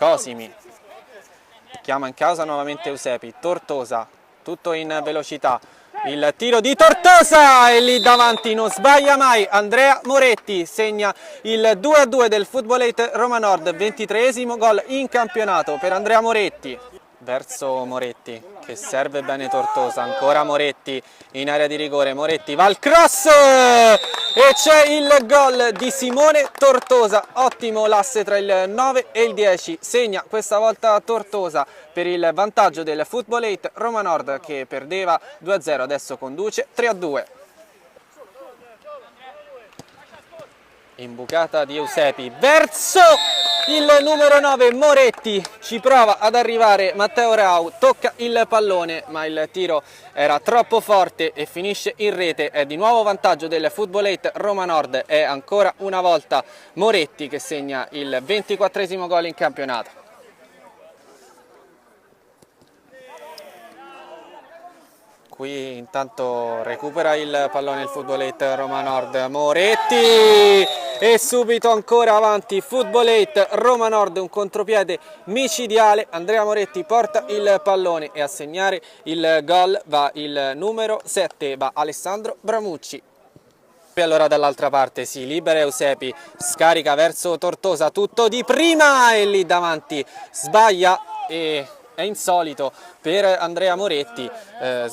Cosimi chiama in causa nuovamente Eusepi, Tortosa, tutto in velocità, il tiro di Tortosa e lì davanti non sbaglia mai Andrea Moretti, segna il 2-2 del Footballate Roma Nord, 23esimo gol in campionato per Andrea Moretti. Verso Moretti che serve bene Tortosa, ancora Moretti in area di rigore, Moretti va al cross e c'è il gol di Simone Tortosa, ottimo l'asse tra il 9 e il 10, segna questa volta Tortosa per il vantaggio del Footballate Roma Nord che perdeva 2-0, adesso conduce 3-2. Imbucata di Eusepi verso il numero 9 Moretti, ci prova ad arrivare Matteo Rau, tocca il pallone ma il tiro era troppo forte e finisce in rete. È di nuovo vantaggio del Footballate Roma Nord, è ancora una volta Moretti che segna il 24esimo gol in campionato. Qui intanto recupera il pallone il Footballate Roma Nord, Moretti e subito ancora avanti Footballate Roma Nord, un contropiede micidiale, Andrea Moretti porta il pallone e a segnare il gol va il numero 7, va Alessandro Bramucci. E allora dall'altra parte si libera Eusepi, scarica verso Tortosa, tutto di prima e lì davanti sbaglia e è insolito per Andrea Moretti.